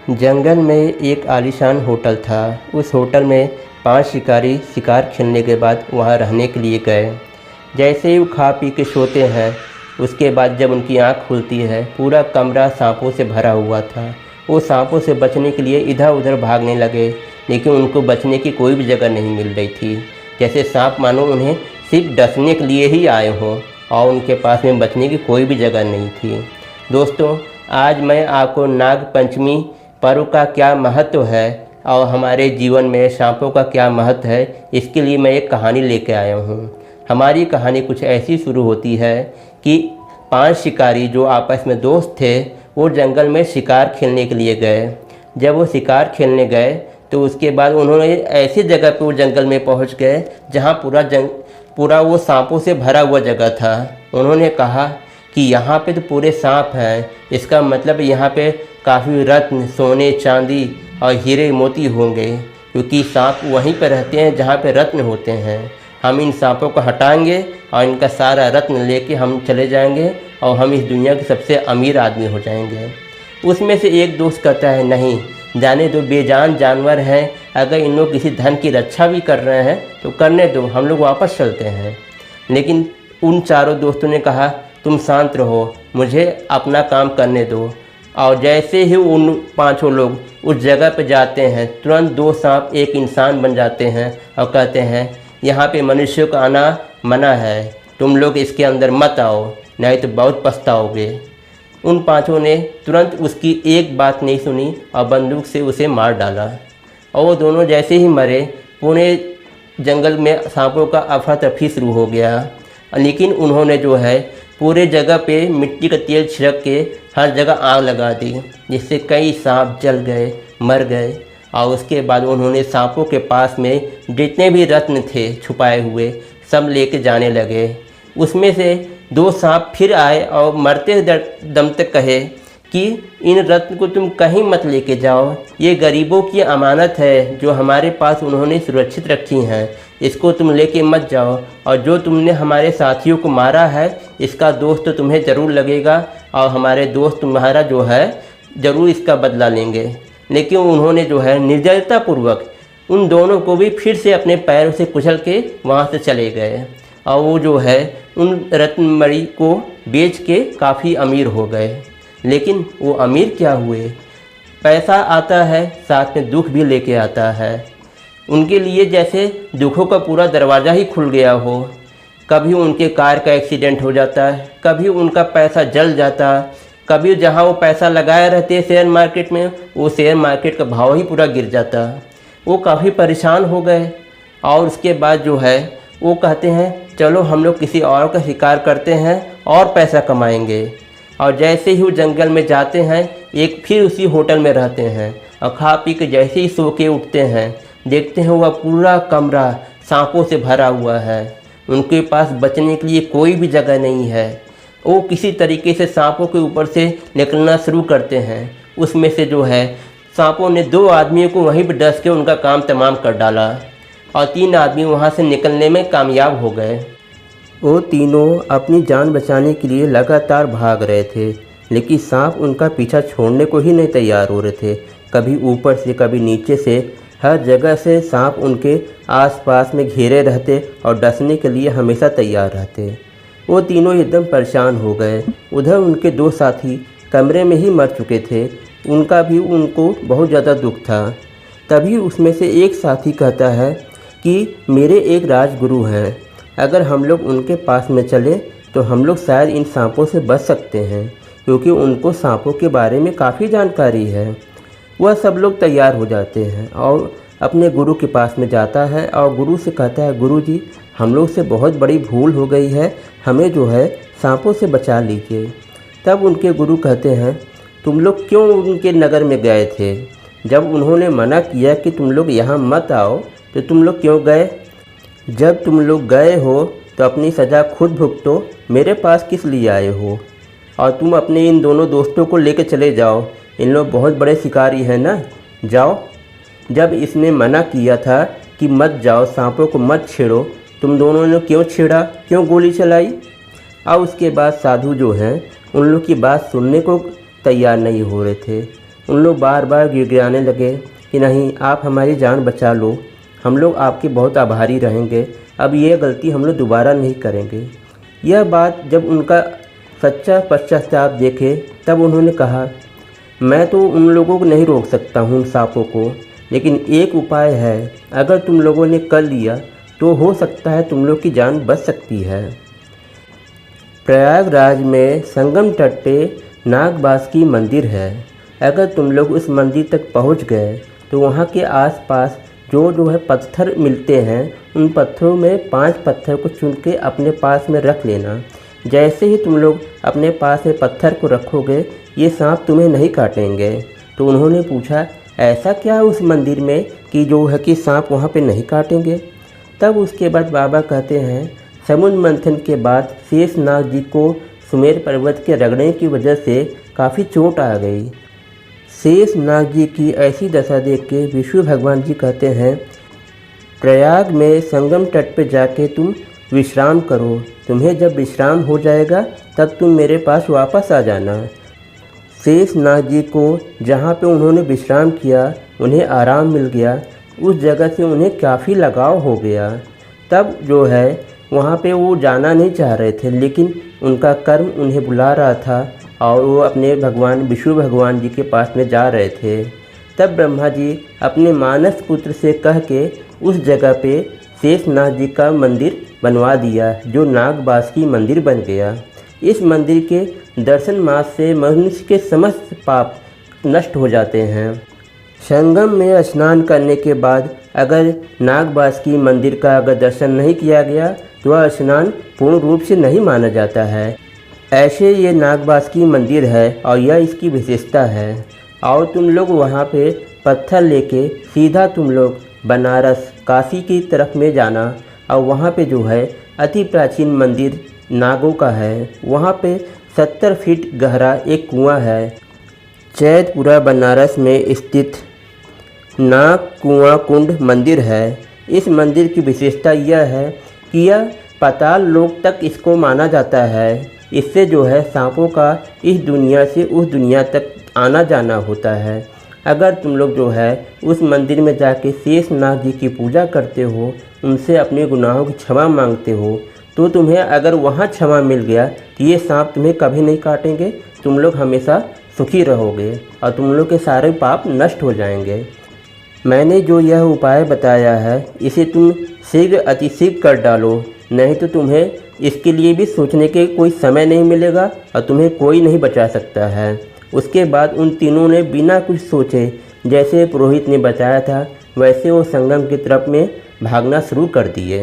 जंगल में एक आलीशान होटल था। उस होटल में 5 शिकारी शिकार खेलने के बाद वहाँ रहने के लिए गए। जैसे ही वो खा पी के सोते हैं, उसके बाद जब उनकी आँख खुलती है, पूरा कमरा सांपों से भरा हुआ था। वो सांपों से बचने के लिए इधर उधर भागने लगे, लेकिन उनको बचने की कोई भी जगह नहीं मिल रही थी। जैसे सांप मानो उन्हें सिर्फ डसने के लिए ही आए हों और उनके पास में बचने की कोई भी जगह नहीं थी। दोस्तों, आज मैं आपको नाग पंचमी पर्व का क्या महत्व है और हमारे जीवन में सांपों का क्या महत्व है, इसके लिए मैं एक कहानी लेके आया हूँ। हमारी कहानी कुछ ऐसी शुरू होती है कि 5 शिकारी जो आपस में दोस्त थे, वो जंगल में शिकार खेलने के लिए गए। जब वो शिकार खेलने गए तो उसके बाद उन्होंने ऐसी जगह पे वो जंगल में पहुँच गए जहाँ पूरा वो सांपों से भरा हुआ जगह था। उन्होंने कहा कि यहाँ पे तो पूरे सांप हैं, इसका मतलब यहाँ पे काफ़ी रत्न, सोने, चांदी और हीरे मोती होंगे, क्योंकि सांप वहीं पर रहते हैं जहाँ पे रत्न होते हैं। हम इन सांपों को हटाएंगे और इनका सारा रत्न लेके हम चले जाएंगे और हम इस दुनिया के सबसे अमीर आदमी हो जाएंगे। उसमें से एक दोस्त कहता है, नहीं, जाने दो, बेजान जानवर हैं, अगर इन लोग किसी धन की रक्षा भी कर रहे हैं तो करने दो, हम लोग वापस चलते हैं। लेकिन उन चारों दोस्तों ने कहा, तुम शांत रहो, मुझे अपना काम करने दो। और जैसे ही उन 5 लोग उस जगह पर जाते हैं, तुरंत 2 सांप एक इंसान बन जाते हैं और कहते हैं, यहाँ पे मनुष्यों का आना मना है, तुम लोग इसके अंदर मत आओ, नहीं तो बहुत पछताओगे। उन 5 ने तुरंत उसकी एक बात नहीं सुनी और बंदूक से उसे मार डाला। और वो दोनों जैसे ही मरे, पूरे जंगल में सांपों का अफरा तफरी शुरू हो गया। लेकिन उन्होंने जो है पूरे जगह पे मिट्टी का तेल छिड़क के हर जगह आग लगा दी, जिससे कई सांप जल गए, मर गए। और उसके बाद उन्होंने सांपों के पास में जितने भी रत्न थे छुपाए हुए, सब लेके जाने लगे। उसमें से 2 सांप फिर आए और मरते दम तक कहे कि इन रत्न को तुम कहीं मत लेके जाओ, ये गरीबों की अमानत है जो हमारे पास उन्होंने सुरक्षित रखी हैं, इसको तुम लेके मत जाओ। और जो तुमने हमारे साथियों को मारा है, इसका दोष तो तुम्हें ज़रूर लगेगा और हमारे दोस्त तुम्हारा जो है ज़रूर इसका बदला लेंगे। लेकिन उन्होंने जो है निर्दयतापूर्वक उन दोनों को भी फिर से अपने पैरों से कुचल के वहाँ से चले गए। और वो जो है उन रत्नमणि को बेच के काफ़ी अमीर हो गए। लेकिन वो अमीर क्या हुए, पैसा आता है साथ में दुख भी लेके आता है। उनके लिए जैसे दुखों का पूरा दरवाज़ा ही खुल गया हो। कभी उनके कार का एक्सीडेंट हो जाता है, कभी उनका पैसा जल जाता, कभी जहां वो पैसा लगाए रहते शेयर मार्केट में, वो शेयर मार्केट का भाव ही पूरा गिर जाता। वो काफ़ी परेशान हो गए और उसके बाद जो है वो कहते हैं, चलो हम लोग किसी और का शिकार करते हैं और पैसा कमाएंगे। और जैसे ही वो जंगल में जाते हैं, एक फिर उसी होटल में रहते हैं और खा पी के जैसे ही सो के उठते हैं, देखते हैं वह पूरा कमरा सांपों से भरा हुआ है। उनके पास बचने के लिए कोई भी जगह नहीं है। वो किसी तरीके से सांपों के ऊपर से निकलना शुरू करते हैं। उसमें से जो है सांपों ने 2 आदमियों को वहीं पर डस के उनका काम तमाम कर डाला और 3 आदमी वहाँ से निकलने में कामयाब हो गए। वो तीनों अपनी जान बचाने के लिए लगातार भाग रहे थे, लेकिन सांप उनका पीछा छोड़ने को ही नहीं तैयार हो रहे थे। कभी ऊपर से, कभी नीचे से, हर जगह से सांप उनके आसपास में घेरे रहते और डसने के लिए हमेशा तैयार रहते। वो तीनों एकदम परेशान हो गए। उधर उनके 2 साथी कमरे में ही मर चुके थे, उनका भी उनको बहुत ज़्यादा दुख था। तभी उसमें से एक साथी कहता है कि मेरे एक राजगुरु हैं, अगर हम लोग उनके पास में चले तो हम लोग शायद इन सांपों से बच सकते हैं, क्योंकि उनको सांपों के बारे में काफ़ी जानकारी है। वह सब लोग तैयार हो जाते हैं और अपने गुरु के पास में जाता है और गुरु से कहता है, गुरु जी, हम लोग से बहुत बड़ी भूल हो गई है, हमें जो है सांपों से बचा लीजिए। तब उनके गुरु कहते हैं, तुम लोग क्यों उनके नगर में गए थे? जब उन्होंने मना किया कि तुम लोग यहाँ मत आओ तो तुम लोग क्यों गए? जब तुम लोग गए हो तो अपनी सज़ा खुद भुगतो, मेरे पास किस लिए आए हो? और तुम अपने इन दोनों दोस्तों को लेकर चले जाओ, इन लोग बहुत बड़े शिकारी हैं ना, जाओ। जब इसने मना किया था कि मत जाओ, सांपों को मत छेड़ो, तुम दोनों ने क्यों छेड़ा, क्यों गोली चलाई? और उसके बाद साधु जो हैं उन लोग की बात सुनने को तैयार नहीं हो रहे थे। उन लोग बार बार गिड़गिड़ाने लगे कि नहीं, आप हमारी जान बचा लो, हम लोग आपके बहुत आभारी रहेंगे, अब ये गलती हम लोग दोबारा नहीं करेंगे। यह बात जब उनका सच्चा पश्चाताप देखे तब उन्होंने कहा, मैं तो उन लोगों को नहीं रोक सकता हूँ, सांपों को, लेकिन एक उपाय है, अगर तुम लोगों ने कर लिया तो हो सकता है तुम लोग की जान बच सकती है। प्रयागराज में संगम तट पे नागबासुकी मंदिर है। अगर तुम लोग उस मंदिर तक पहुंच गए तो वहां के आसपास जो है पत्थर मिलते हैं, उन पत्थरों में 5 पत्थर को चुन के अपने पास में रख लेना। जैसे ही तुम लोग अपने पास में पत्थर को रखोगे, ये सांप तुम्हें नहीं काटेंगे। तो उन्होंने पूछा, ऐसा क्या उस मंदिर में कि जो है कि सांप वहाँ पे नहीं काटेंगे? तब उसके बाद बाबा कहते हैं, समुद्र मंथन के बाद शेषनाग जी को सुमेर पर्वत के रगड़ने की वजह से काफ़ी चोट आ गई। शेषनाग जी की ऐसी दशा देख के विष्णु भगवान जी कहते हैं, प्रयाग में संगम तट पर जाके तुम विश्राम करो, तुम्हें जब विश्राम हो जाएगा तब तुम मेरे पास वापस आ जाना। शेषनाग जी को जहाँ पे उन्होंने विश्राम किया, उन्हें आराम मिल गया, उस जगह से उन्हें काफ़ी लगाव हो गया। तब जो है वहाँ पे वो जाना नहीं चाह रहे थे, लेकिन उनका कर्म उन्हें बुला रहा था और वो अपने भगवान विष्णु भगवान जी के पास में जा रहे थे। तब ब्रह्मा जी अपने मानस पुत्र से कह के उस जगह पे शेषनाग जी का मंदिर बनवा दिया, जो नागबासुकी मंदिर बन गया। इस मंदिर के दर्शन मात्र से मनुष्य के समस्त पाप नष्ट हो जाते हैं। संगम में स्नान करने के बाद अगर नागबासुकी मंदिर का अगर दर्शन नहीं किया गया तो वह स्नान पूर्ण रूप से नहीं माना जाता है। ऐसे ये नागबासुकी मंदिर है और यह इसकी विशेषता है। और तुम लोग वहाँ पे पत्थर लेके सीधा तुम लोग बनारस काशी की तरफ में जाना और वहाँ पे जो है अति प्राचीन मंदिर नागों का है। वहाँ पे 70 फीट गहरा एक कुआं है। चैतपुरा बनारस में स्थित नाग कुआं कुंड मंदिर है। इस मंदिर की विशेषता यह है कि यह पाताल लोक तक इसको माना जाता है। इससे जो है सांपों का इस दुनिया से उस दुनिया तक आना जाना होता है। अगर तुम लोग जो है उस मंदिर में जाके शेषनाग जी की पूजा करते हो, उनसे अपने गुनाहों की क्षमा मांगते हो, तो तुम्हें अगर वहाँ क्षमा मिल गया कि ये सांप तुम्हें कभी नहीं काटेंगे, तुम लोग हमेशा सुखी रहोगे और तुम लोग के सारे पाप नष्ट हो जाएंगे। मैंने जो यह उपाय बताया है, इसे तुम शीघ्र अतिशीघ्र कर डालो, नहीं तो तुम्हें इसके लिए भी सोचने के कोई समय नहीं मिलेगा और तुम्हें कोई नहीं बचा सकता है। उसके बाद उन तीनों ने बिना कुछ सोचे, जैसे पुरोहित ने बताया था, वैसे वो संगम की तरफ में भागना शुरू कर दिए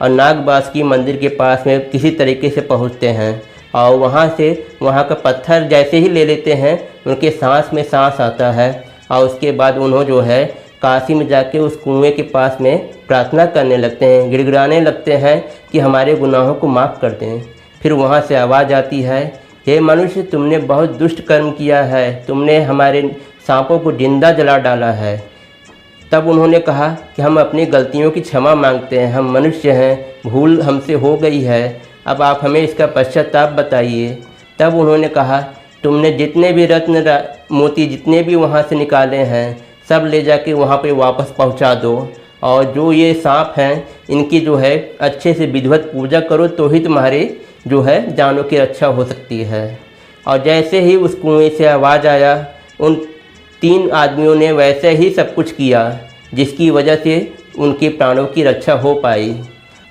और नागबासुकी मंदिर के पास में किसी तरीके से पहुंचते हैं और वहां से वहां का पत्थर जैसे ही ले लेते हैं, उनके सांस में सांस आता है और उसके बाद उन्होंने जो है काशी में जाके उस कुएं के पास में प्रार्थना करने लगते हैं, गिड़गिड़ाने लगते हैं कि हमारे गुनाहों को माफ़ कर दें। फिर वहाँ से आवाज़ आती है, हे मनुष्य, तुमने बहुत दुष्ट कर्म किया है, तुमने हमारे सांपों को जिंदा जला डाला है। तब उन्होंने कहा कि हम अपनी गलतियों की क्षमा मांगते हैं, हम मनुष्य हैं, भूल हमसे हो गई है, अब आप हमें इसका पश्चाताप बताइए। तब उन्होंने कहा, तुमने जितने भी रत्न मोती जितने भी वहाँ से निकाले हैं, सब ले जाके वहाँ पे वापस पहुँचा दो और जो ये सांप हैं, इनकी जो है अच्छे से विधिवत पूजा करो, तो ही तुम्हारे जो है जानों की रक्षा हो सकती है। और जैसे ही उस कुएं से आवाज़ आया, उन 3 आदमियों ने वैसे ही सब कुछ किया जिसकी वजह से उनके प्राणों की रक्षा हो पाई।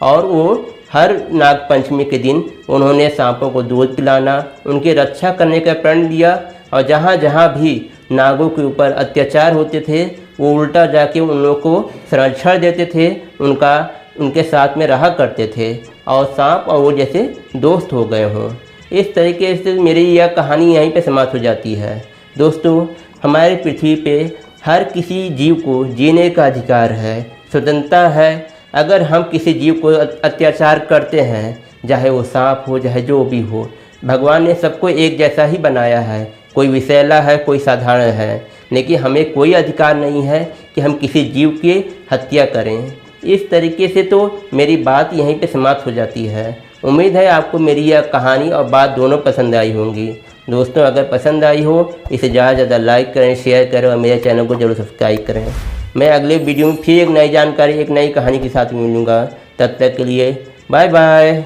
और वो हर नाग पंचमी के दिन उन्होंने सांपों को दूध पिलाना, उनकी रक्षा करने का प्रण लिया और जहाँ जहाँ भी नागों के ऊपर अत्याचार होते थे, वो उल्टा जाके उन लोगों को संरक्षण देते थे, उनके साथ में रहा करते थे और सांप और वो जैसे दोस्त हो गए हों। इस तरीके से मेरी यह कहानी यहीं पे समाप्त हो जाती है। दोस्तों, हमारे पृथ्वी पे हर किसी जीव को जीने का अधिकार है, स्वतंत्रता है। अगर हम किसी जीव को अत्याचार करते हैं, चाहे वो सांप हो, चाहे जो भी हो, भगवान ने सबको एक जैसा ही बनाया है। कोई विषैला है, कोई साधारण है, लेकिन हमें कोई अधिकार नहीं है कि हम किसी जीव की हत्या करें। इस तरीके से तो मेरी बात यहीं पे समाप्त हो जाती है। उम्मीद है आपको मेरी यह कहानी और बात दोनों पसंद आई होंगी। दोस्तों अगर पसंद आई हो इसे ज़्यादा से ज़्यादा लाइक करें, शेयर करें और मेरे चैनल को जरूर सब्सक्राइब करें। मैं अगले वीडियो में फिर एक नई जानकारी, एक नई कहानी के साथ मिलूँगा। तब तक के लिए बाय बाय।